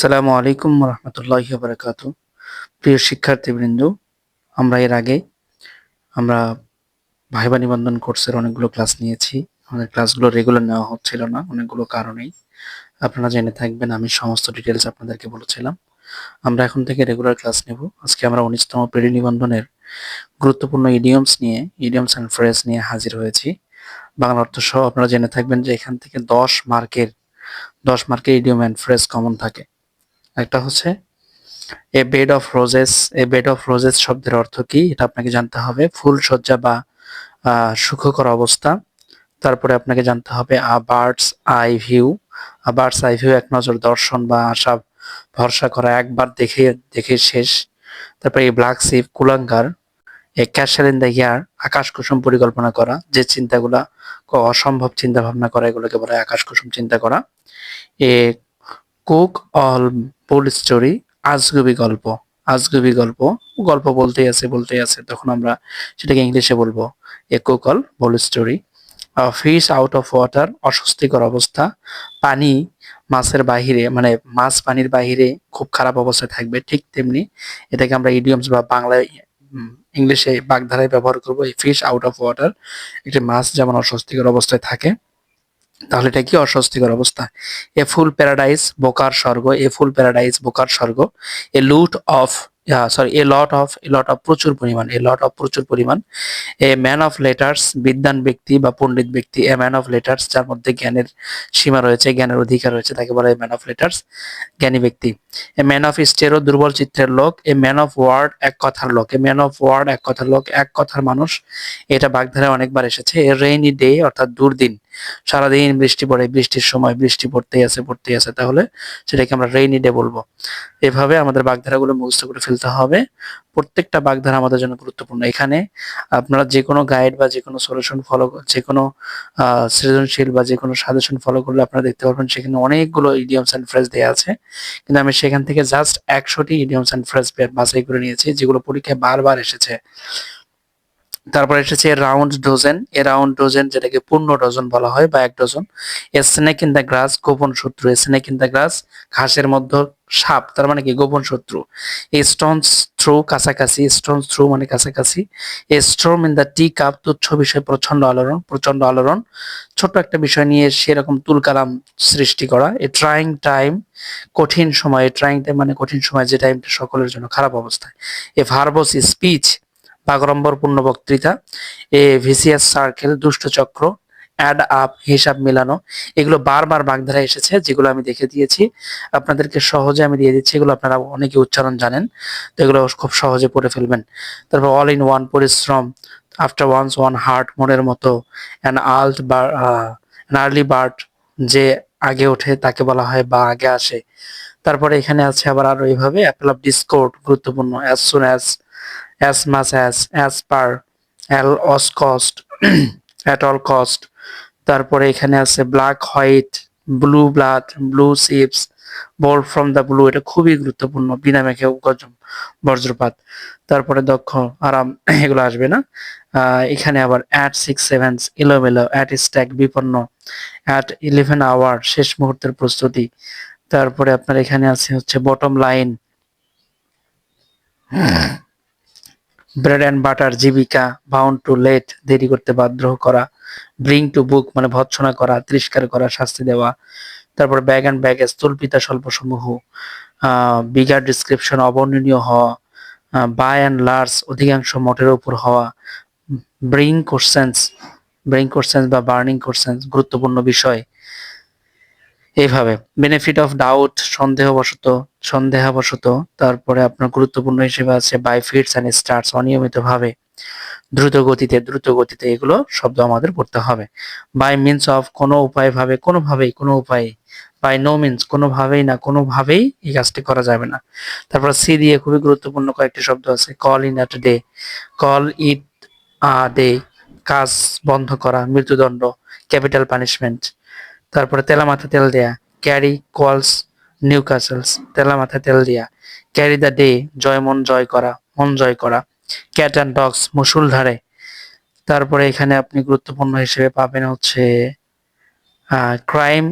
আসসালামু আলাইকুম রহমতুল্লাহি ওয়া বারাকাতুহু। প্রিয় শিক্ষার্থীবৃন্দ, আমরা এর আগে আমরা ভাইবা নিবন্ধন কোর্সের অনেকগুলো ক্লাস নিয়েছি। আমাদের ক্লাসগুলো রেগুলার নেওয়া হচ্ছিল না অনেকগুলো কারণেই। আপনারা জেনে থাকবেন, আমি সমস্ত ডিটেলস আপনাদেরকে বলেছিলাম। আমরা এখন থেকে রেগুলার ক্লাস নেব। আজকে আমরা 19তম প্রেরী নিবন্ধনের গুরুত্বপূর্ণ ইডিয়মস অ্যান্ড ফ্রেজ নিয়ে হাজির হয়েছি। বাংলা অর্থ সহ আপনারা জেনে থাকবেন যে এখান থেকে 10 মার্কের ইডিয়ম অ্যান্ড ফ্রেজ কমন থাকে। একটা হচ্ছে এ বেড অফ রোজেস শব্দের অর্থ কি এটা আপনাকে জানতে হবে। ফুল সজ্জা বা সুখকর অবস্থা। তারপরে আপনাকে জানতে হবে বার্ডস আই ভিউ এক নজর দর্শন বা আশা ভরসা করা, একবার দেখে দেখে শেষ। তারপরে এই ব্ল্যাক শিপ কুলাঙ্গার, এ ক্যাসেল ইন দ্য ইয়ার আকাশ কুসুম পরিকল্পনা করা, যে চিন্তাগুলা অসম্ভব চিন্তা ভাবনা করা এগুলোকে বলা হয় আকাশ কুসুম চিন্তা করা। এ কুক অল বোল্ড স্টোরি, আজগুবি গল্প। আজগুবি গল্প, গল্প বলতেই আছে, তখন আমরা সেটাকে ইংলিশে বলবো এ কুক অল bull story. Fish out of water, অস্বস্তিকর অবস্থা। পানি মাছের বাহিরে, মানে মাছ পানির বাহিরে খুব খারাপ অবস্থায় থাকবে, ঠিক তেমনি এটাকে আমরা ইডিয়মস বা বাংলায় ইংলিশে বাগধারায় ব্যবহার করবো। এই ফিশ আউট অফ ওয়াটার, একটি মাছ যেমন অস্বস্তিকর অবস্থায় থাকে, তাহলে এটা কি অস্বস্তিকর অবস্থা। এ ফুল প্যারাডাইস বোকার স্বর্গ, এ ফুল প্যারাডাইস বোকার স্বর্গ। এ লুট অফ এ লট অফ প্রচুর পরিমাণ, প্রচুর পরিমাণ। এ ম্যান অফ লেটার্স, বিদ্বান ব্যক্তি বা পণ্ডিত ব্যক্তি। এ ম্যান অফ লেটার্স, যার মধ্যে জ্ঞানের সীমা রয়েছে, জ্ঞানের অধিকার রয়েছে, তাকে বলা হয় ম্যান অফ লেটার্স, জ্ঞানী ব্যক্তি। এ ম্যান অফ স্টেরো, দুর্বল চিত্রের লোক। এ ম্যান অফ ওয়ার্ড, এক কথার লোক। এ ম্যান অফ ওয়ার্ড, এক কথার লোক, এক কথার মানুষ। এটা বাগধারায় অনেকবার এসেছে। এ রেইনি ডে, অর্থাৎ দুর্দিন, সারাদিন বৃষ্টি পড়ে, বৃষ্টির সময় বৃষ্টি পড়তেই আছে, তাহলে সেটাকে আমরা রেইনি ডে বলবো। এভাবে আমাদের বাগধারাগুলো মুখস্থ করে ফেলতে হবে। প্রত্যেকটা বাগধারা আমাদের জন্য গুরুত্বপূর্ণ। এখানে আপনারা যে কোনো গাইড বা যে কোনো সলিউশন ফলো, যে কোনো সৃজনশীল বা যে কোনো সাজেশন ফলো করলে আপনারা দেখতে পারবেন সেখানে অনেকগুলো ইডিয়মস অ্যান্ড ফ্রেজ দেওয়া আছে, কিন্তু আমি সেখান থেকে জাস্ট 100টি ইডিয়মস অ্যান্ড ফ্রেজ বাছাই করে নিয়েছি যেগুলো পরীক্ষায় বারবার এসেছে। তারপর এসেছে রাউন্ড ডোজেন। এ রাউন্ড ডোজেন যেটাকে পূর্ণ ডজন বলা হয় বা 1 dozen. A snake in the grass, গোপন শত্রু। A snake in the grass, ঘাসের মধ্যে সাপ, তার মানে কি গোপন শত্রু। এ স্টোনস থ্রু, কাছাকাছি। স্টোনস থ্রু মানে কাছাকাছি। এ Sturm in the T cup, তুচ্ছ বিষয় প্রচন্ড আলোড়ন, প্রচন্ড আলোড়ন। ছোট্ট একটা বিষয় নিয়ে সেরকম তুলকালাম সৃষ্টি করা। এ ট্রাইং টাইম, কঠিন সময়। এ ট্রাইং টাইম মানে কঠিন সময়, যে টাইমটা সকলের জন্য খারাপ অবস্থায়। এ ভার্বস স্পিচ, বাগড়ম্বরপূর্ণ বক্তৃতা। এ ভিসিএস সার্কেল, দুষ্ট চক্র। অ্যাড আপ, হিসাব মেলানো। এগুলো বারবার বাগধারায় এসেছে, যেগুলো আমি দেখে দিয়েছি আপনাদেরকে, সহজে আমি দিয়ে দিচ্ছি, এগুলো আপনারা অনেকে উচ্চারণ জানেন, তো এগুলো খুব সহজে পড়ে ফেলবেন। তারপর অল ইন ওয়ান, পরিশ্রম। আফটার ওয়ান্স ওয়ান হার্ট, মনের মতো। An Alt bar an early bird, যে আগে ওঠে তাকে বলা হয় বা আগে আসে। তারপরে এখানে আছে আবার আরো এইভাবে অ্যাপেল অফ ডিসকোর্ড, গুরুত্বপূর্ণ। As soon as much as par, as cost, at all cost. তারপরে এখানে আছে black white, blue blood, blue chips, bolt from the blue, এটা খুবই গুরুত্বপূর্ণ। বিনা মেঘে গজম, বজ্রপাত। তারপরে দক্ষ, আরাম, এগুলো আসবে না। এখানে আবার অ্যাট 6 7 এলোমেলো, অ্যাট স্ট্যাক, বিপন্ন। অ্যাট 11 আওয়ার, শেষ মুহূর্তের প্রস্তুতি। তারপরে আপনার এখানে আছে হচ্ছে bottom line, bread and butter, জীবিকা। বাউন্ড টু লেট, দেরি করতে বাধ্য করা। ব্রিং টু বুক মানে ভৎসনা করা, তিরস্কার করা, শাস্তি দেওয়া। তারপর ব্যাগ অ্যান্ড ব্যাগেজ, তল্পিতা স্বল্প সমূহ। বিগার ডিসক্রিপশন, অবর্ণনীয় হওয়া। বাই অ্যান্ড লার্জ, অধিকাংশ মোটের উপর হওয়া। ব্রিং কোশ্চেন্স, বা বার্নিং কোশ্চেন্স, গুরুত্বপূর্ণ বিষয়। এইভাবে বেনিফিট অফ ডাউট, সন্দেহাবশত। তারপরে আপনার গুরুত্বপূর্ণ হিসেবে আছে বাই ফিটস অ্যান্ড স্টার্টস, অনিয়মিতভাবে। দ্রুত গতিতে এগুলো শব্দ আমাদের পড়তে হবে। বাই মিনস অফ, কোনো উপায় ভাবে, কোনোভাবেই, কোনো উপায়ে। বাই নো মিনস, কোনোভাবেই না, কোনোভাবেই এই কাজটি করা যাবে না। তারপর সি দিয়ে খুবই গুরুত্বপূর্ণ কয়েকটি শব্দ আছে। Call in at day, call it a day, কাজ বন্ধ করা, মৃত্যুদণ্ড, ক্যাপিটাল পানিশমেন্ট। তারপরে তেলা মাথা তেল দেয়া, ক্যারি কোয়ালস নিউ কাসেলস, তেলা মাথা তেল দেয়া। ক্যারি দ্য ডে, মন জয় করা। ক্যাট অ্যান্ড ডগস, মুষলধারে। তারপরে এখানে আপনি গুরুত্বপূর্ণ হিসেবে পাবেন হচ্ছে ক্রাইম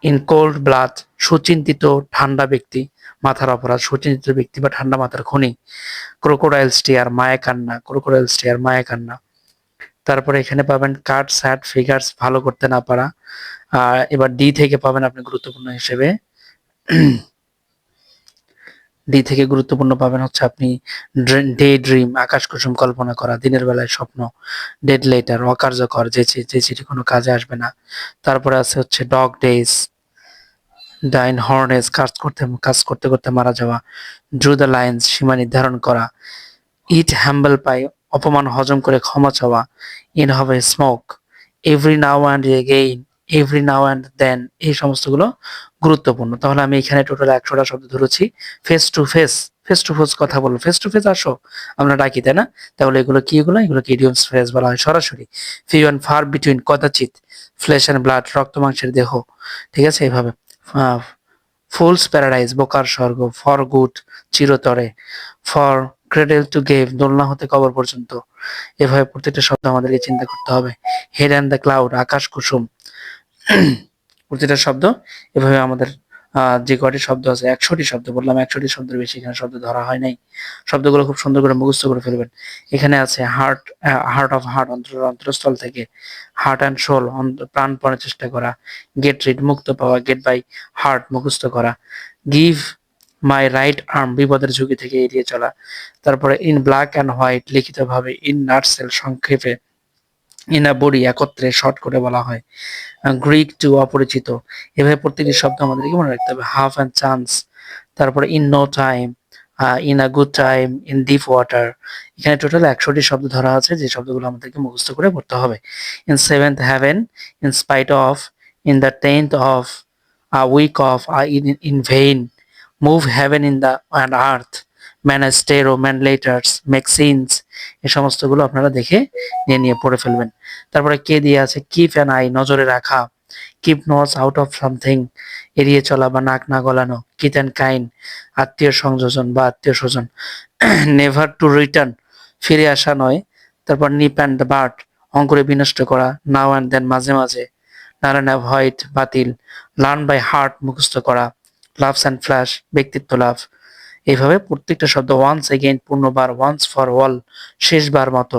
ইন কোল্ড ব্লাড, সুচিন্তিত ঠান্ডা ব্যক্তি, মাথার অপরাধ, সুচিন্তিত ব্যক্তি বা ঠান্ডা মাথার খনি। ক্রোকোডাইল স্টিয়ার, মায়া কান্না, ক্রোকোডাইল স্টিয়ার, মায়া কান্না। তারপরে এখানে পাবেন কাট স্যাট ফিগার্স, ভালো করতে না পারা। এবার ডি থেকে পাবেন আপনি গুরুত্বপূর্ণ হিসেবে, ডি থেকে গুরুত্বপূর্ণ পাবেন হচ্ছে আপনি ডে ড্রিম, আকাশ কুসুম কল্পনা করা, দিনের বেলায় স্বপ্ন। ডেড লেটার, অকার্যকর, যে চিঠি কোনো কাজে আসবে না। তারপরে আছে হচ্ছে ডগ ডেজ, ডাইন হর্নেস, কাজ করতে করতে মারা যাওয়া। ড্রু দ্য লাইন্স, সীমা নির্ধারণ করা। ইট হ্যাম্বল পাই, অপমান হজম করে ক্ষমা চাওয়া। ইন হবে smoke, every now and again, every now and then, এই সমস্তগুলো গুরুত্বপূর্ণ। তাহলে আমি এখানে টোটাল 100টা শব্দ ধরেছি। Face to face, face to face কথা বলো, ফেস টু ফেস আসো, আমরা ডাকি, তাই না? তাহলে এগুলো কি? এগুলোকে ইডিয়মস ফ্রেজ বলা হয়, সরাসরি। ফিউ অ্যান্ড ফার বিটুইন, কদাচিৎ। ফ্লেশ অ্যান্ড ব্লাড, রক্ত মাংসের দেহ। ঠিক আছে, এইভাবে। ফুলস প্যারাডাইজ, বোকার স্বর্গ। ফর গুড, চিরতরে। ফর ক্রেডেল টু গেভ, দোলনা হতে কবর পর্যন্ত। এভাবে প্রত্যেকটা শব্দ আমাদেরকে চিন্তা করতে হবে। হেড অ্যান্ড দ্য ক্লাউড, আকাশ কুসুম। প্রতিটা শব্দ এভাবে আমাদের যে কয়টি শব্দ আছে, 100টি শব্দ বললাম, 100টি শব্দের বেশি এখানে শব্দ ধরা হয় নাই। শব্দগুলো খুব সুন্দর করে মুখস্থ করে ফেলবেন। এখানে আছে হার্ট, হার্ট অফ হার্ট, অন্তরস্থল থেকে। হার্ট অ্যান্ড সোল, প্রাণপণে চেষ্টা করা। গেট রিড, মুক্ত পাওয়া। গেট বাই হার্ট, মুখস্থ করা। গিভ মাই রাইট আর্ম, বিপদের ঝুঁকি থেকে এড়িয়ে চলা। তারপরে ইন ব্ল্যাক অ্যান্ড হোয়াইট, লিখিতভাবে। ইন নাটসেল, সংক্ষেপে। ইন আ বডি, একত্রে, শর্ট করে বলা হয়। গ্রিক টু, অপরিচিত। এভাবে প্রত্যেকটি শব্দ আমাদেরকে মনে রাখতে হবে। হাফ অ্যান্ড চান্স, তারপরে in no time, in a good time, in deep water. এখানে টোটাল 100টি শব্দ ধরা আছে, যে শব্দগুলো আমাদেরকে মুখস্থ করে পড়তে হবে। In seventh heaven, in spite of, in the tenth of, weak of, in vain, move heaven in the and earth, manage টেরো, ম্যানলেটার্স, মেক সিনস। এই সমস্তগুলো আপনারা দেখে নিয়ে পড়ে ফেলবেন। তারপরে কে দিয়ে আছে, কিপ অ্যান আই, নজরে রাখা। Keep nose out of something, এড়িয়ে চলা বা নাক না গলানো। কিথ অ্যান্ড কাইন্ড, আত্মীয় সংযোজন বা আত্মীয় স্বজন। নেভার টু রিটার্ন, ফিরে আসা নয়। তারপর নিপ অ্যান্ড বার্ট, অঙ্কুরে বিনষ্ট করা। নাও অ্যান্ড দেন, মাঝে মাঝে। নারায়ণ অ্যাভয়েড, বাতিল। লার্ন বাই হার্ট, মুখস্থ করা। লাভস অ্যান্ড ফ্ল্যাশ, ব্যক্তিত্ব লাভ। এইভাবে প্রত্যেকটা শব্দ। ওয়ান্স এগেইন, পূর্ণবার। ওয়ান্স ফর অল, শেষবার মতো।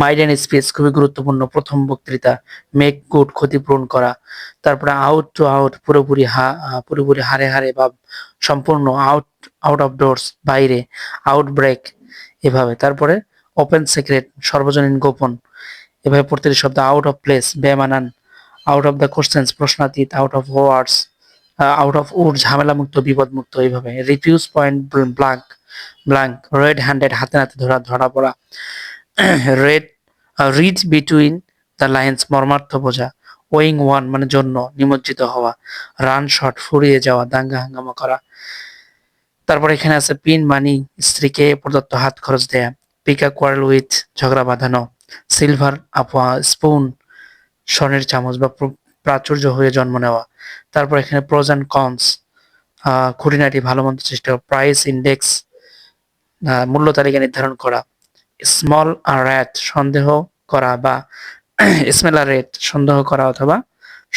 মাইডেন স্পিচ, খুবই গুরুত্বপূর্ণ, প্রথম বক্তৃতা। মেক গুড, ক্ষতিপূরণ করা। তারপরে আউট টু আউট, পুরোপুরি, হারে হারে বা সম্পূর্ণ। আউট, আউট অফ ডোরস, বাইরে। আউটব্রেক, এভাবে। তারপরে ওপেন সিক্রেট, সর্বজনীন গোপন। এভাবে প্রতিটি শব্দ। আউট অফ প্লেস, বেমানান। আউট অফ দ্য কোশ্চেন্স, প্রশ্নাতীত। Out of words, out of wood, ঝামেলা মুক্ত, বিপদ মুক্ত। এইভাবে। Refuse point blank, blank. Red handed, হাতে নাতে ধরা পড়া। Red, read between the lines, মর্মার্থ বোঝা। ওয়িং ওয়ান, মানে জন্য, নিমজ্জিত হওয়া। রান শট, ফুরিয়ে যাওয়া, দাঙ্গা হাঙ্গামা করা। তারপর এখানে আছে পিন মানি, স্ত্রীকে প্রদত্ত হাত খরচ দেয়া। পিকা কোয়ারেল উইথ, ঝগড়া বাঁধানো। সিলভার আপা স্পুন, স্বর্ণের চামচ বা প্রাচুর্য হয়ে জন্ম নেওয়া। তারপর এখানে প্রোজ অ্যান্ড কনস, খুঁটিনাটি ভালো মন্দ চেষ্টা। প্রাইস ইন্ডেক্স, মূল্য তালিকা নির্ধারণ করা। স্মল র্যাট, সন্দেহ করা বা স্মেল রেট, সন্দেহ করা অথবা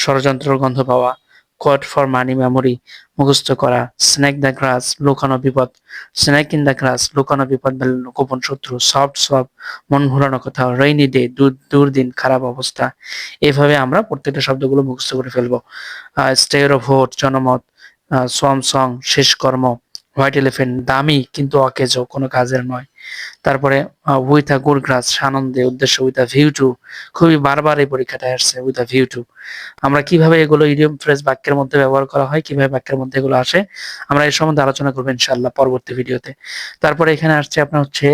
ষড়যন্ত্রের গন্ধ পাওয়া। কোড ফর মানি, মেমোরি, মুখস্থ করা। স্নেক দ্য গ্রাস, লুকানো বিপদ। স্নেক ইন দ্য গ্রাস, লুকানো বিপদ বা গোপন শত্রু। সফট সব, মন ভুলানো কথা। রেইনি ডে, দুর্দিন, খারাপ অবস্থা। এইভাবে আমরা প্রত্যেকটা শব্দগুলো মুখস্থ করে ফেলবো। স্টের অফ ভোট, জনমত। সোয়াম সং, শেষ কর্ম। হোয়াইট এলিফেন্ট, দামি কিন্তু অকেজো, কোনো কাজের নয়। তারপরে উইথ আ গুড গ্রাস, সানন্দে, উদ্দেশ্য। উইথ আ ভিউ টু, খুবই বারবার এই পরীক্ষাটায় আসছে। With a view to. আমরা কিভাবে এগুলো ইডিয়ম ফ্রেজ বাক্যের মধ্যে ব্যবহার করা হয়, কিভাবে বাক্যের মধ্যে এগুলো আসে, আমরা এর সম্বন্ধে আলোচনা করবো ইনশাআল্লাহ পরবর্তী ভিডিওতে। তারপরে এখানে আসছে আপনার হচ্ছে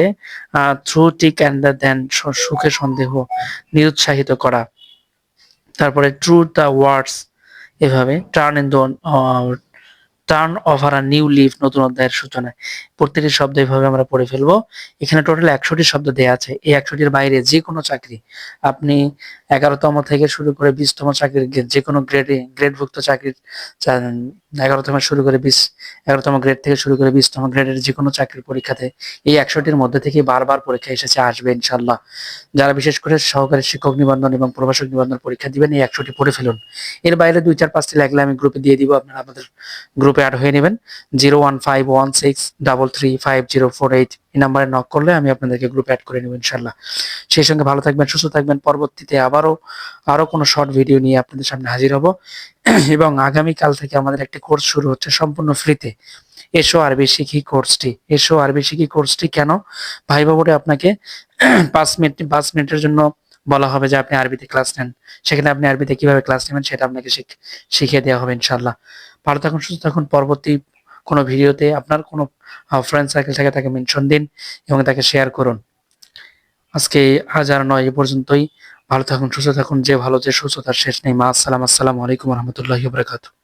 through thick and the then, সুখে সন্দেহ, নিরুৎসাহিত করা। তারপরে ট্রু দ্য ওয়ার্ডস, এভাবে। Turn in the, turn over a new leaf, নতুন অধ্যায়ের সূচনা। প্রত্যেকটি শব্দ এভাবে আমরা পড়ে ফেলবো। এখানে টোটাল 100টি শব্দ দেওয়া আছে। এই 100টির বাইরে যে কোনো চাকরি আপনি 11তম থেকে শুরু করে 20তম চাকরির যে কোনো গ্রেডভুক্ত চাকরির 11তম শুরু করে 11তম গ্রেড থেকে শুরু করে 20তম গ্রেডের যে কোনো চাকরির পরীক্ষাতে এই 100টির মধ্যে থেকে বারবার পরীক্ষা এসেছে, আসবে ইনশাল্লাহ। যারা বিশেষ করে সহকারী শিক্ষক নিবন্ধন এবং প্রভাষক নিবন্ধন পরীক্ষা দিবেন এই 100টি পড়ে ফেলুন। এর বাইরে 2, 4, 5টি লাগলে আমি গ্রুপে দিয়ে দিব, আপনারা আমাদের গ্রুপে অ্যাড হয়ে নেবেন। 01516335048 এই নাম্বারে নক করলে আমি আপনাদেরকে গ্রুপে অ্যাড করে নেব ইনশাল্লাহ। সেই সঙ্গে ভালো থাকবেন, সুস্থ থাকবেন। পরবর্তীতে আরো কোনো শর্ট ভিডিও নিয়ে আপনাদের সামনে হাজির হব। এবং আগামীকাল থেকে আমাদের একটি কোর্স শুরু হচ্ছে সম্পূর্ণ ফ্রিতে। এসো আরবি শিখি কোর্সটি। এসো আরবি শিখি কোর্সটি কেন? ভাইবা বোর্ডে আপনাকে 5 মিনিটের জন্য বলা হবে যে আপনি আরবিতে ক্লাস নেন। সেখানে আপনি আরবিতে কিভাবে ক্লাস নেবেন সেটা আপনাকে শিখিয়ে দেওয়া হবে ইনশাল্লাহ। ভালো থাকুন, সুস্থ থাকুন। পরবর্তী কোনো ভিডিওতে আপনার কোনো ফ্রেন্ড সার্কেল থেকে তাকে মেনশন দিন এবং তাকে শেয়ার করুন। আজকে আজ আর নয়, এ পর্যন্তই। ভালো থাকুন, সুস্থ থাকুন। যে ভালো যে সুস্থ তার শেষ নেই। আসসালামু আলাইকুম রহমতুল্লাহি ওয়া বারাকাতুহু।